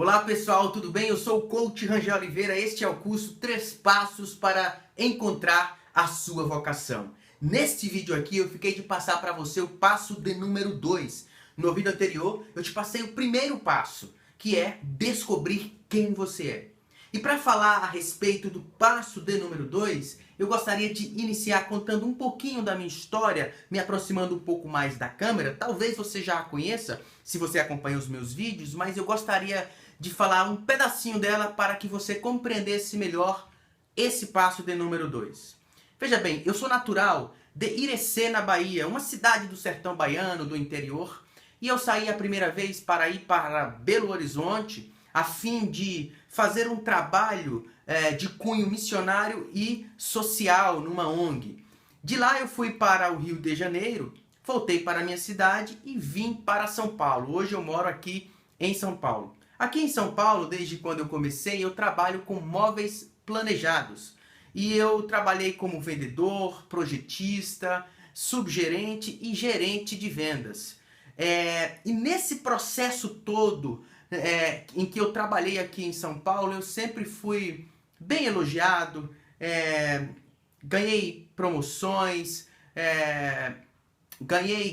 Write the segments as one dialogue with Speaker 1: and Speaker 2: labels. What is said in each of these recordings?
Speaker 1: Olá pessoal, tudo bem? Eu sou o Coach Rangel Oliveira, este é o curso 3 Passos para Encontrar a Sua Vocação. Neste vídeo aqui eu fiquei de passar para você o passo de número 2. No vídeo anterior eu te passei o primeiro passo, que é descobrir quem você é. E para falar a respeito do passo de número 2, eu gostaria de iniciar contando um pouquinho da minha história, me aproximando um pouco mais da câmera. Talvez você já a conheça, se você acompanha os meus vídeos, mas eu gostaria de falar um pedacinho dela para que você compreendesse melhor esse passo de número 2. Veja bem, eu sou natural de Irecê, na Bahia, uma cidade do sertão baiano, do interior, e eu saí a primeira vez para ir para Belo Horizonte, a fim de fazer um trabalho de cunho missionário e social numa ONG. De lá eu fui para o Rio de Janeiro, voltei para a minha cidade e vim para São Paulo. Hoje eu moro aqui em São Paulo. Aqui em São Paulo, desde quando eu comecei, eu trabalho com móveis planejados. E eu trabalhei como vendedor, projetista, subgerente e gerente de vendas. E nesse processo todo em que eu trabalhei aqui em São Paulo, eu sempre fui bem elogiado, ganhei promoções,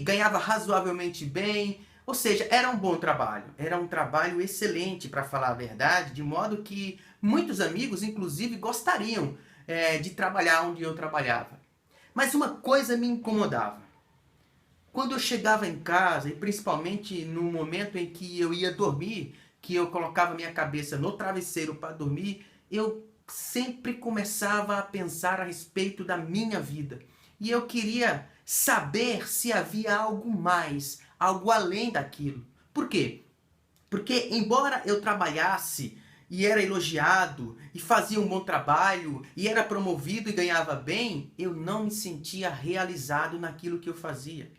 Speaker 1: ganhava razoavelmente bem. Ou seja, era um bom trabalho, era um trabalho excelente, para falar a verdade, de modo que muitos amigos, inclusive, gostariam de trabalhar onde eu trabalhava. Mas uma coisa me incomodava. Quando eu chegava em casa, e principalmente no momento em que eu ia dormir, que eu colocava minha cabeça no travesseiro para dormir, eu sempre começava a pensar a respeito da minha vida. E eu queria saber se havia algo mais, algo além daquilo. Por quê? Porque embora eu trabalhasse e era elogiado e fazia um bom trabalho e era promovido e ganhava bem, eu não me sentia realizado naquilo que eu fazia.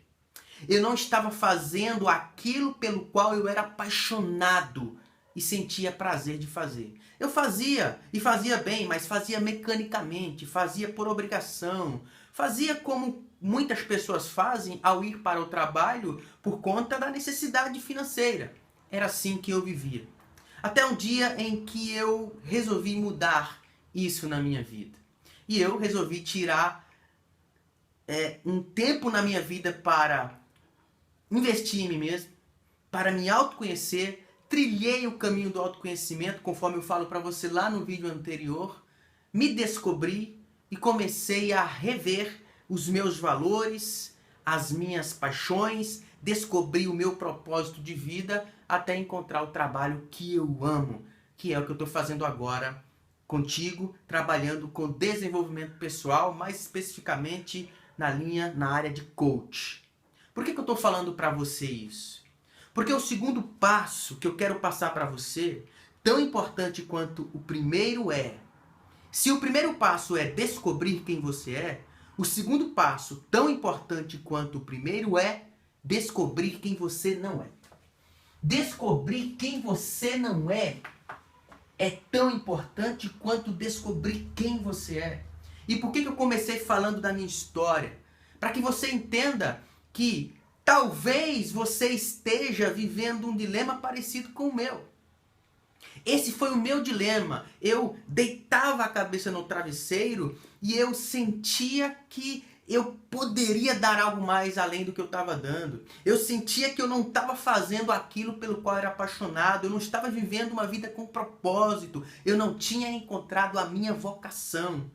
Speaker 1: Eu não estava fazendo aquilo pelo qual eu era apaixonado e sentia prazer de fazer. Eu fazia, e fazia bem, mas fazia mecanicamente, fazia por obrigação, fazia como muitas pessoas fazem ao ir para o trabalho por conta da necessidade financeira. Era assim que eu vivia. Até um dia em que eu resolvi mudar isso na minha vida. E eu resolvi tirar um tempo na minha vida para investir em mim mesmo, para me autoconhecer. Trilhei o caminho do autoconhecimento, conforme eu falo para você lá no vídeo anterior. Me descobri e comecei a rever os meus valores, as minhas paixões, descobri o meu propósito de vida até encontrar o trabalho que eu amo, que é o que eu estou fazendo agora contigo, trabalhando com desenvolvimento pessoal, mais especificamente na área de coach. Por que eu estou falando para você isso? Porque o segundo passo que eu quero passar para você, tão importante quanto o primeiro se o primeiro passo é descobrir quem você é, o segundo passo, tão importante quanto o primeiro, é descobrir quem você não é. Descobrir quem você não é tão importante quanto descobrir quem você é. E por que eu comecei falando da minha história? Para que você entenda que talvez você esteja vivendo um dilema parecido com o meu. Esse foi o meu dilema. Eu deitava a cabeça no travesseiro e eu sentia que eu poderia dar algo mais além do que eu estava dando. Eu sentia que eu não estava fazendo aquilo pelo qual eu era apaixonado. Eu não estava vivendo uma vida com propósito. Eu não tinha encontrado a minha vocação.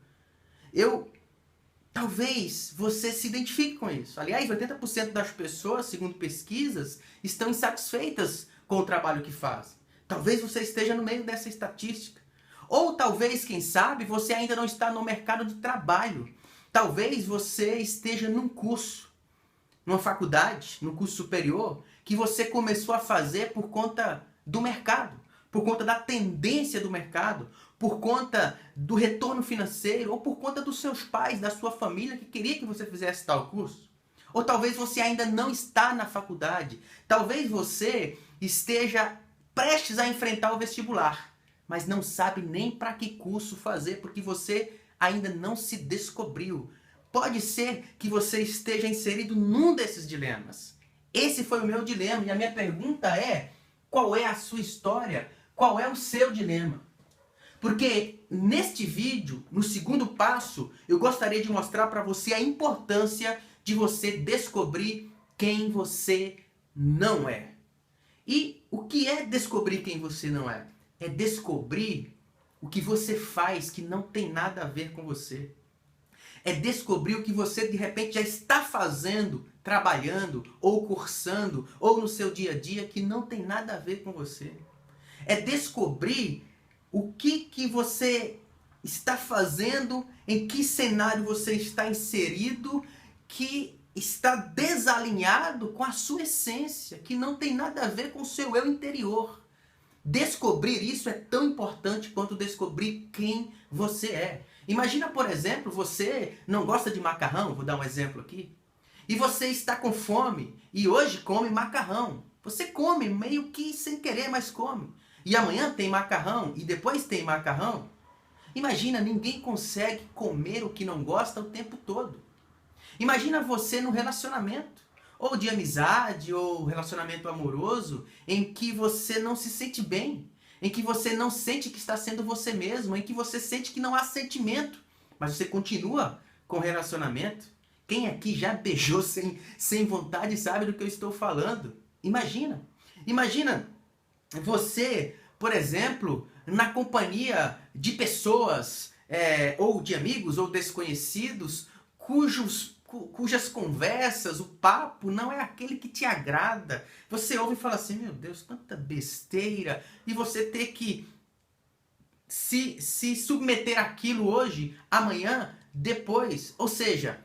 Speaker 1: Talvez você se identifique com isso. Aliás, 80% das pessoas, segundo pesquisas, estão insatisfeitas com o trabalho que fazem. Talvez você esteja no meio dessa estatística. Ou talvez, quem sabe, você ainda não está no mercado de trabalho. Talvez você esteja num curso, numa faculdade, num curso superior, que você começou a fazer por conta do mercado, por conta da tendência do mercado, por conta do retorno financeiro, ou por conta dos seus pais, da sua família, que queria que você fizesse tal curso. Ou talvez você ainda não está na faculdade. Talvez você esteja prestes a enfrentar o vestibular, mas não sabe nem para que curso fazer, porque você ainda não se descobriu. Pode ser que você esteja inserido num desses dilemas. Esse foi o meu dilema, e a minha pergunta é: qual é a sua história? qual é o seu dilema. Porque neste vídeo, no segundo passo, eu gostaria de mostrar para você a importância de você descobrir quem você não é. E o que é descobrir quem você não é? É descobrir o que você faz que não tem nada a ver com você. É descobrir o que você de repente já está fazendo, trabalhando, ou cursando, ou no seu dia a dia que não tem nada a ver com você. É descobrir o que você está fazendo, em que cenário você está inserido, que está desalinhado com a sua essência, que não tem nada a ver com o seu eu interior. Descobrir isso é tão importante quanto descobrir quem você é. Imagina, por exemplo, você não gosta de macarrão, vou dar um exemplo aqui, e você está com fome e hoje come macarrão. Você come meio que sem querer, mas come. E amanhã tem macarrão e depois tem macarrão. Imagina, ninguém consegue comer o que não gosta o tempo todo. Imagina você num relacionamento, ou de amizade, ou relacionamento amoroso, em que você não se sente bem, em que você não sente que está sendo você mesmo, em que você sente que não há sentimento, mas você continua com o relacionamento. Quem aqui já beijou sem vontade sabe do que eu estou falando? Imagina você, por exemplo, na companhia de pessoas, ou de amigos, ou desconhecidos, cujas conversas, o papo não é aquele que te agrada. Você ouve e fala assim, meu Deus, quanta besteira. E você ter que se submeter àquilo hoje, amanhã, depois. Ou seja,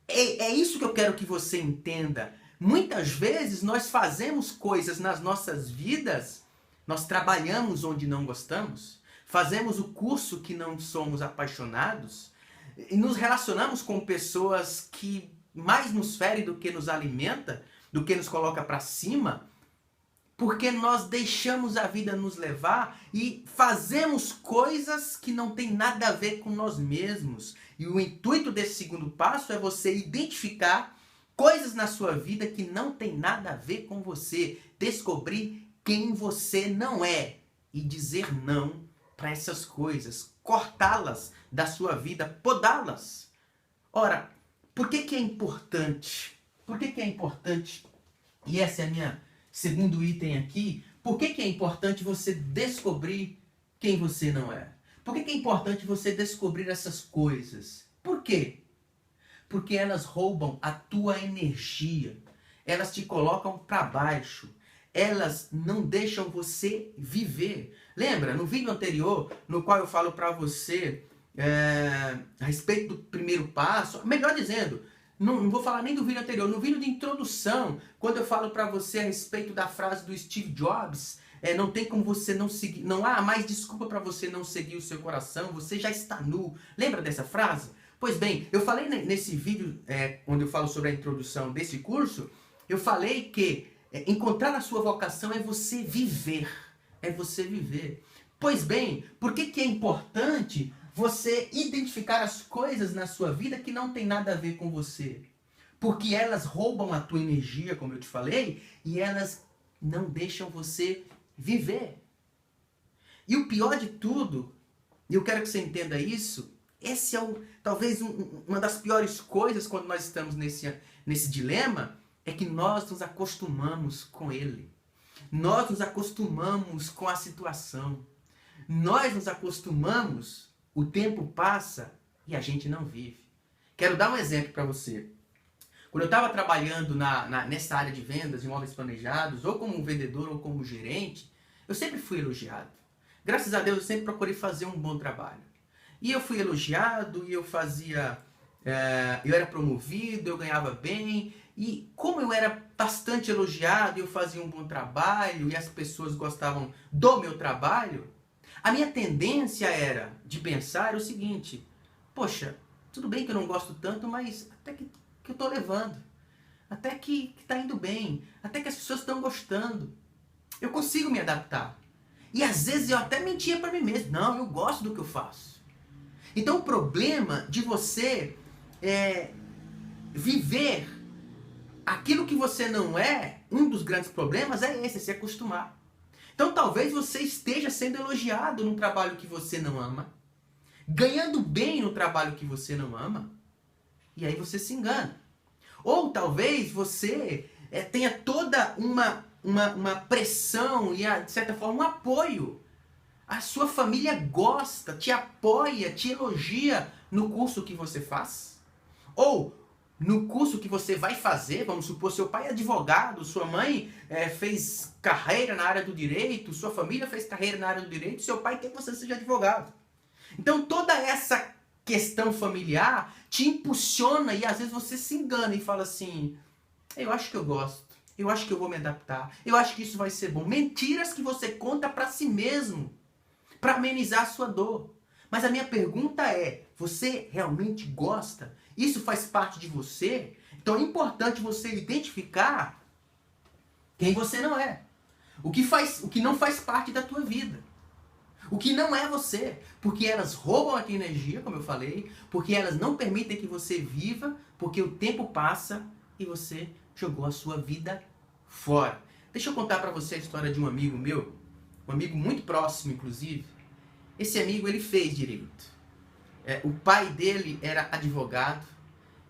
Speaker 1: é isso que eu quero que você entenda. Muitas vezes nós fazemos coisas nas nossas vidas, nós trabalhamos onde não gostamos, fazemos o curso que não somos apaixonados, e nos relacionamos com pessoas que mais nos ferem do que nos alimenta, do que nos coloca para cima, porque nós deixamos a vida nos levar e fazemos coisas que não tem nada a ver com nós mesmos. E o intuito desse segundo passo é você identificar coisas na sua vida que não tem nada a ver com você, descobrir quem você não é e dizer não para essas coisas, cortá-las da sua vida, podá-las. Ora, por que é importante? Por que é importante? E esse é a minha segundo item aqui. Por que é importante você descobrir quem você não é? Por que é importante você descobrir essas coisas? Por quê? Porque elas roubam a tua energia. Elas te colocam para baixo. Elas não deixam você viver. Lembra, no vídeo anterior, no qual eu falo para você a respeito do primeiro passo, melhor dizendo, não vou falar nem do vídeo anterior, no vídeo de introdução, quando eu falo para você a respeito da frase do Steve Jobs, não tem como você não seguir, não há mais desculpa para você não seguir o seu coração, você já está nu. Lembra dessa frase? Pois bem, eu falei nesse vídeo, onde eu falo sobre a introdução desse curso, eu falei que encontrar a sua vocação é você viver. É você viver. Pois bem, por que é importante você identificar as coisas na sua vida que não tem nada a ver com você? Porque elas roubam a tua energia, como eu te falei, e elas não deixam você viver. E o pior de tudo, e eu quero que você entenda isso, esse é talvez uma das piores coisas quando nós estamos nesse dilema, é que nós nos acostumamos com ele. Nós nos acostumamos com a situação. Nós nos acostumamos, o tempo passa e a gente não vive. Quero dar um exemplo para você. Quando eu estava trabalhando nessa área de vendas, de imóveis planejados, ou como vendedor ou como gerente, eu sempre fui elogiado. Graças a Deus eu sempre procurei fazer um bom trabalho. E eu fui elogiado, e eu era promovido, eu ganhava bem. E como eu era bastante elogiado, eu fazia um bom trabalho, e as pessoas gostavam do meu trabalho, a minha tendência era de pensar o seguinte, poxa, tudo bem que eu não gosto tanto, mas até que eu estou levando, até que está indo bem, até que as pessoas estão gostando, eu consigo me adaptar. E às vezes eu até mentia para mim mesmo, não, eu gosto do que eu faço. Então o problema de você viver aquilo que você não é, um dos grandes problemas é esse, se acostumar. Então talvez você esteja sendo elogiado num trabalho que você não ama, ganhando bem no trabalho que você não ama, e aí você se engana. Ou talvez você tenha toda uma pressão e, de certa forma, um apoio. A sua família gosta, te apoia, te elogia no curso que você faz. Ou no curso que você vai fazer, vamos supor, seu pai é advogado, sua mãe fez carreira na área do direito, sua família fez carreira na área do direito, seu pai quer que você seja advogado. Então toda essa questão familiar te impulsiona e às vezes você se engana e fala assim, eu acho que eu gosto, eu acho que eu vou me adaptar, eu acho que isso vai ser bom. Mentiras que você conta para si mesmo, para amenizar a sua dor. Mas a minha pergunta é, você realmente gosta? Isso faz parte de você? Então é importante você identificar quem você não é. O que não faz parte da tua vida. O que não é você. Porque elas roubam a tua energia, como eu falei, porque elas não permitem que você viva, porque o tempo passa e você jogou a sua vida fora. Deixa eu contar para você a história de um amigo meu, um amigo muito próximo, inclusive. Esse amigo, ele fez direito. O pai dele era advogado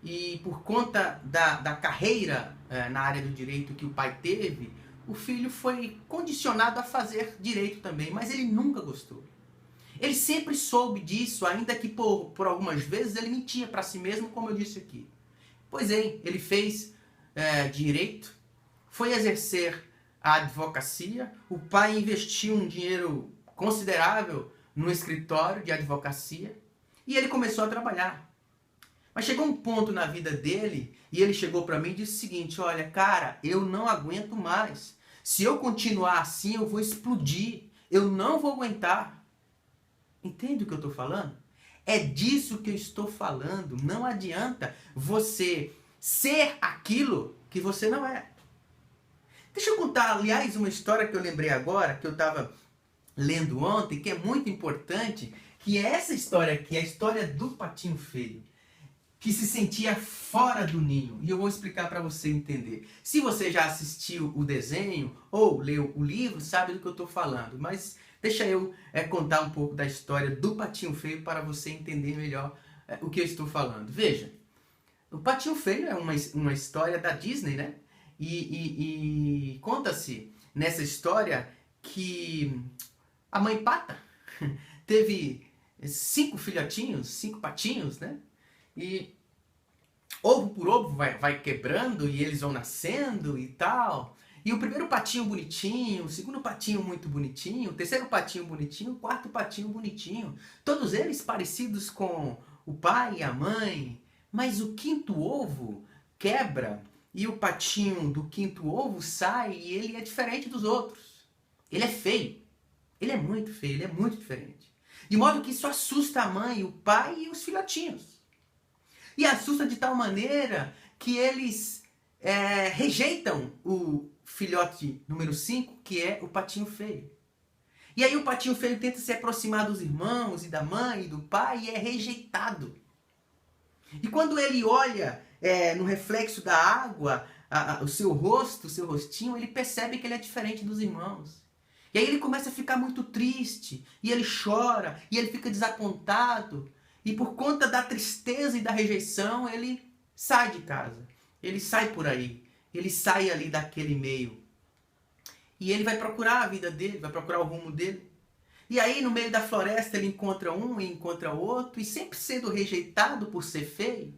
Speaker 1: e por conta da carreira na área do direito que o pai teve, o filho foi condicionado a fazer direito também, mas ele nunca gostou. Ele sempre soube disso, ainda que por algumas vezes ele mentia para si mesmo, como eu disse aqui. Pois é, ele fez direito, foi exercer a advocacia, o pai investiu um dinheiro considerável no escritório de advocacia e ele começou a trabalhar. Mas chegou um ponto na vida dele e ele chegou para mim e disse o seguinte, olha, cara, eu não aguento mais. Se eu continuar assim, eu vou explodir. Eu não vou aguentar. Entende o que eu estou falando? É disso que eu estou falando. Não adianta você ser aquilo que você não é. Deixa eu contar, aliás, uma história que eu lembrei agora, que eu estava lendo ontem, que é muito importante, que é essa história aqui, a história do patinho feio, que se sentia fora do ninho. E eu vou explicar para você entender. Se você já assistiu o desenho ou leu o livro, sabe do que eu estou falando. Mas deixa eu contar um pouco da história do patinho feio para você entender melhor o que eu estou falando. Veja, o patinho feio é uma história da Disney, né? E conta-se nessa história que a mãe pata teve 5 filhotinhos, 5 patinhos, né? E ovo por ovo vai quebrando e eles vão nascendo e tal. E o primeiro patinho bonitinho, o segundo patinho muito bonitinho, o terceiro patinho bonitinho, o quarto patinho bonitinho. Todos eles parecidos com o pai e a mãe. Mas o quinto ovo quebra e o patinho do quinto ovo sai e ele é diferente dos outros. Ele é feio. Ele é muito feio, ele é muito diferente. De modo que isso assusta a mãe, o pai e os filhotinhos. E assusta de tal maneira que eles rejeitam o filhote número 5, que é o patinho feio. E aí o patinho feio tenta se aproximar dos irmãos e da mãe e do pai e é rejeitado. E quando ele olha no reflexo da água, o seu rosto, o seu rostinho, ele percebe que ele é diferente dos irmãos. E aí ele começa a ficar muito triste, e ele chora, e ele fica desapontado. E por conta da tristeza e da rejeição, ele sai de casa. Ele sai por aí. Ele sai ali daquele meio. E ele vai procurar a vida dele, vai procurar o rumo dele. E aí no meio da floresta ele encontra um e encontra outro, e sempre sendo rejeitado por ser feio.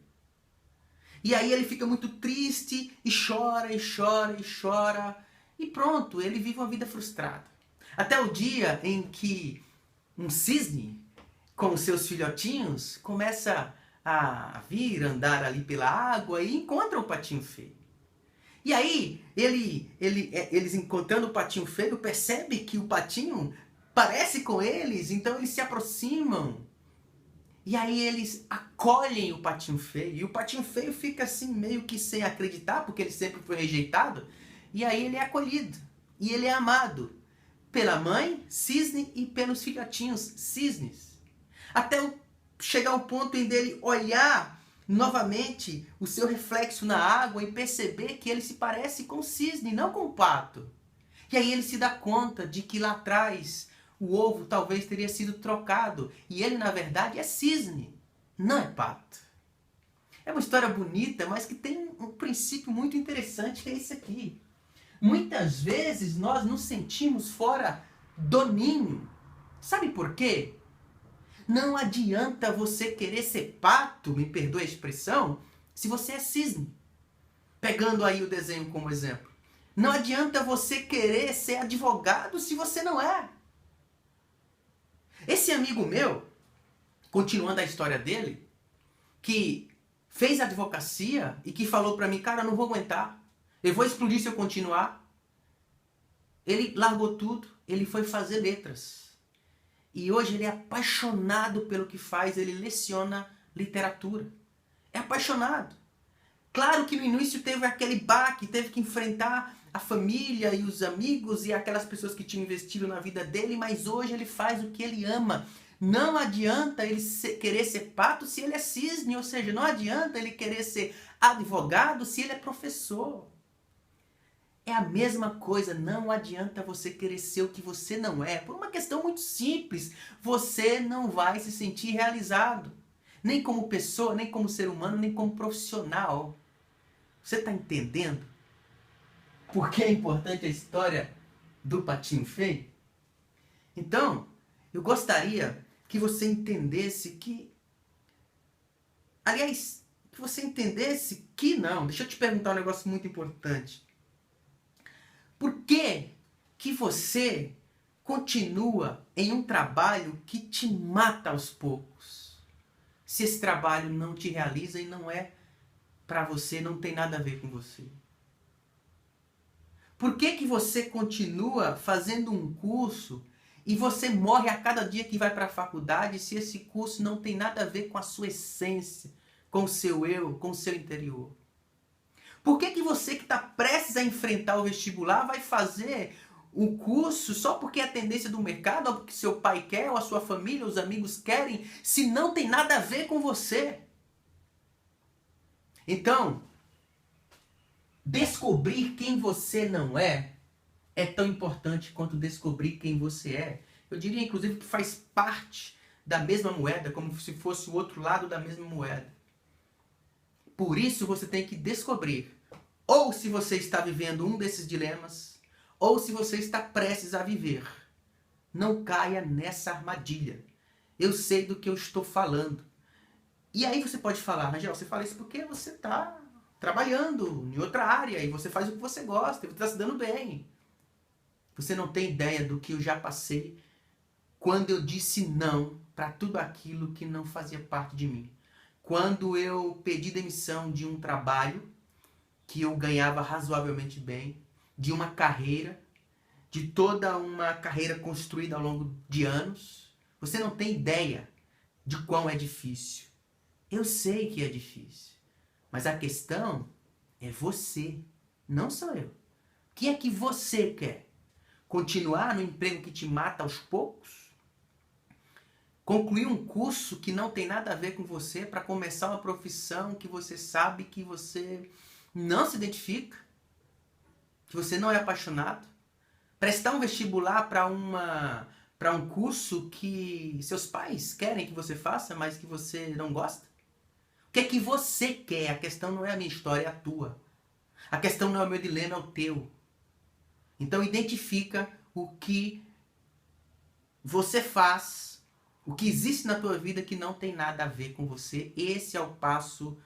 Speaker 1: E aí ele fica muito triste, e chora, e chora, e chora. E pronto, ele vive uma vida frustrada. Até o dia em que um cisne, com os seus filhotinhos, começa a vir, andar ali pela água e encontra o patinho feio. E aí, eles encontrando o patinho feio, percebe que o patinho parece com eles, então eles se aproximam. E aí eles acolhem o patinho feio, e o patinho feio fica assim meio que sem acreditar, porque ele sempre foi rejeitado, e aí ele é acolhido, e ele é amado pela mãe, cisne, e pelos filhotinhos, cisnes. Até chegar ao ponto em dele olhar novamente o seu reflexo na água e perceber que ele se parece com o cisne, não com o pato. E aí ele se dá conta de que lá atrás o ovo talvez teria sido trocado. E ele, na verdade, é cisne, não é pato. É uma história bonita, mas que tem um princípio muito interessante, que é esse aqui. Muitas vezes nós nos sentimos fora do ninho. Sabe por quê? Não adianta você querer ser pato, me perdoe a expressão, se você é cisne. Pegando aí o desenho como exemplo. Não adianta você querer ser advogado se você não é. Esse amigo meu, continuando a história dele, que fez advocacia e que falou pra mim, cara, eu não vou aguentar. Eu vou explodir se eu continuar. Ele largou tudo, ele foi fazer letras. E hoje ele é apaixonado pelo que faz, ele leciona literatura. É apaixonado. Claro que no início teve aquele baque, teve que enfrentar a família e os amigos e aquelas pessoas que tinham investido na vida dele, mas hoje ele faz o que ele ama. Não adianta ele querer ser pato se ele é cisne, ou seja, não adianta ele querer ser advogado se ele é professor. É a mesma coisa, não adianta você querer ser o que você não é. Por uma questão muito simples, você não vai se sentir realizado. Nem como pessoa, nem como ser humano, nem como profissional. Você está entendendo? Por que é importante a história do patinho feio? Então, eu gostaria que você entendesse que... Aliás, que você entendesse que não. Deixa eu te perguntar um negócio muito importante. Por que que você continua em um trabalho que te mata aos poucos? Se esse trabalho não te realiza e não é para você, não tem nada a ver com você. Por que que você continua fazendo um curso e você morre a cada dia que vai para a faculdade se esse curso não tem nada a ver com a sua essência, com o seu eu, com o seu interior? Por que que você que está prestes a enfrentar o vestibular vai fazer um curso só porque é a tendência do mercado, ou porque seu pai quer, ou a sua família, os amigos querem, se não tem nada a ver com você? Então, descobrir quem você não é tão importante quanto descobrir quem você é. Eu diria, inclusive, que faz parte da mesma moeda, como se fosse o outro lado da mesma moeda. Por isso, você tem que descobrir ou se você está vivendo um desses dilemas, ou se você está prestes a viver. Não caia nessa armadilha. Eu sei do que eu estou falando. E aí você pode falar, Rangel, você fala isso porque você está trabalhando em outra área e você faz o que você gosta, e você está se dando bem. Você não tem ideia do que eu já passei quando eu disse não para tudo aquilo que não fazia parte de mim. Quando eu pedi demissão de um trabalho que eu ganhava razoavelmente bem, de uma carreira, de toda uma carreira construída ao longo de anos, você não tem ideia de quão é difícil. Eu sei que é difícil, mas a questão é você, não sou eu. O que é que você quer? Continuar no emprego que te mata aos poucos? Concluir um curso que não tem nada a ver com você para começar uma profissão que você sabe que você não se identifica? Que você não é apaixonado? Prestar um vestibular para um curso que seus pais querem que você faça, mas que você não gosta? O que é que você quer? A questão não é a minha história, é a tua. A questão não é o meu dilema, é o teu. Então identifica o que você faz, o que existe na tua vida que não tem nada a ver com você. Esse é o passo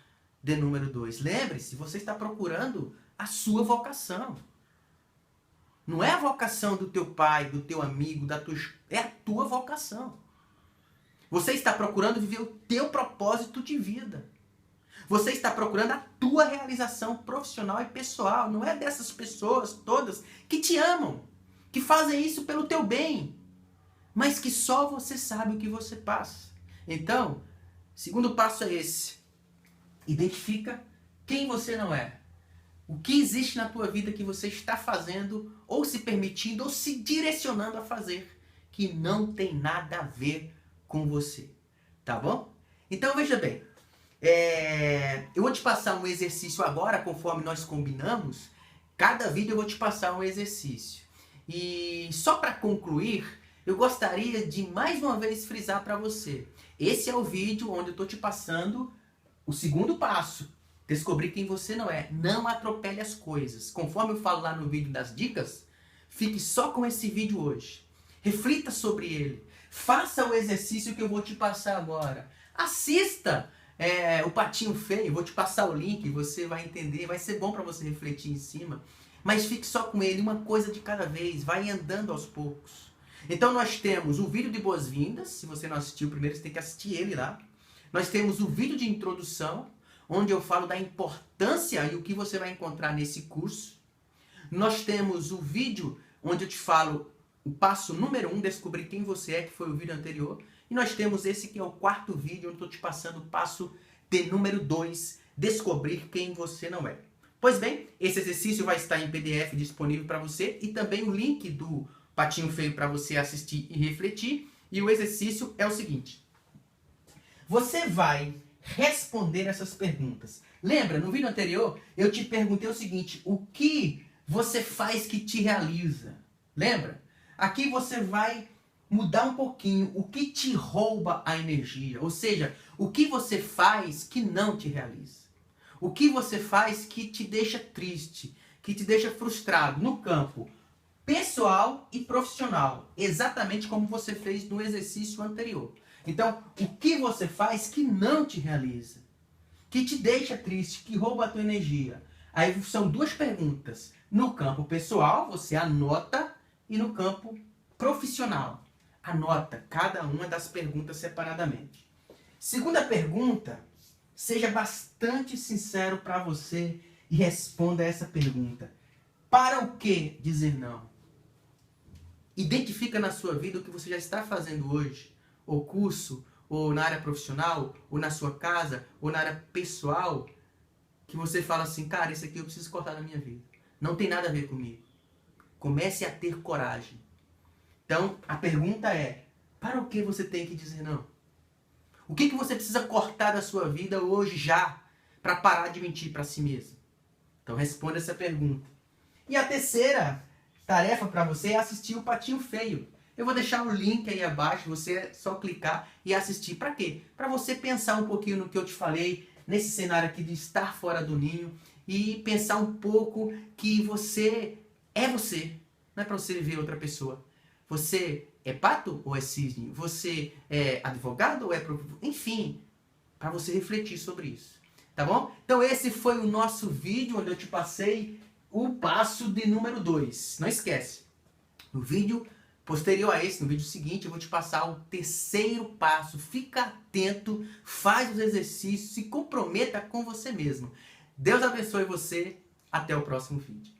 Speaker 1: de número 2. Lembre-se, você está procurando a sua vocação. Não é a vocação do teu pai, do teu amigo, é a tua vocação. Você está procurando viver o teu propósito de vida. Você está procurando a tua realização profissional e pessoal. Não é dessas pessoas todas que te amam, que fazem isso pelo teu bem, mas que só você sabe o que você passa. Então, segundo passo é esse. Identifica quem você não é. O que existe na tua vida que você está fazendo, ou se permitindo, ou se direcionando a fazer, que não tem nada a ver com você. Tá bom? Então veja bem. Eu vou te passar um exercício agora, conforme nós combinamos. Cada vídeo eu vou te passar um exercício. E só para concluir, eu gostaria de mais uma vez frisar para você. Esse é o vídeo onde eu estou te passando o segundo passo. Descobrir quem você não é. Não atropele as coisas. Conforme eu falo lá no vídeo das dicas, fique só com esse vídeo hoje. Reflita sobre ele. Faça o exercício que eu vou te passar agora. Assista o Patinho Feio. Vou te passar o link, você vai entender. Vai ser bom para você refletir em cima. Mas fique só com ele, uma coisa de cada vez. Vai andando aos poucos. Então nós temos o vídeo de boas-vindas. Se você não assistiu primeiro, você tem que assistir ele lá. Nós temos o vídeo de introdução, onde eu falo da importância e o que você vai encontrar nesse curso. Nós temos o vídeo onde eu te falo o passo número 1, descobrir quem você é, que foi o vídeo anterior. E nós temos esse que é o quarto vídeo, onde eu estou te passando o passo de número 2, descobrir quem você não é. Pois bem, esse exercício vai estar em PDF disponível para você e também o link do Patinho Feio para você assistir e refletir. E o exercício é o seguinte. Você vai responder essas perguntas. Lembra, no vídeo anterior, eu te perguntei o seguinte, o que você faz que te realiza? Lembra? Aqui você vai mudar um pouquinho o que te rouba a energia. Ou seja, o que você faz que não te realiza. O que você faz que te deixa triste, que te deixa frustrado no campo pessoal e profissional. Exatamente como você fez no exercício anterior. Então, o que você faz que não te realiza, que te deixa triste, que rouba a tua energia? Aí são duas perguntas. No campo pessoal, você anota, e no campo profissional, anota cada uma das perguntas separadamente. Segunda pergunta, seja bastante sincero para você e responda essa pergunta. Para o que dizer não? Identifica na sua vida o que você já está fazendo hoje, ou curso, ou na área profissional, ou na sua casa, ou na área pessoal, que você fala assim, cara, isso aqui eu preciso cortar na minha vida. Não tem nada a ver comigo. Comece a ter coragem. Então, a pergunta é, para o que você tem que dizer não? O que você precisa cortar da sua vida hoje já, para parar de mentir para si mesmo? Então, responda essa pergunta. E a terceira tarefa para você é assistir o Patinho Feio. Eu vou deixar o link aí abaixo, você é só clicar e assistir. Para quê? Para você pensar um pouquinho no que eu te falei, nesse cenário aqui de estar fora do ninho, e pensar um pouco que você é você. Não é para você viver outra pessoa. Você é pato ou é cisne? Você é advogado ou é... Enfim, para você refletir sobre isso. Tá bom? Então esse foi o nosso vídeo onde eu te passei o passo de número 2. Não esquece. No vídeo posterior a esse, no vídeo seguinte, eu vou te passar o terceiro passo. Fica atento, faz os exercícios, se comprometa com você mesmo. Deus abençoe você. Até o próximo vídeo.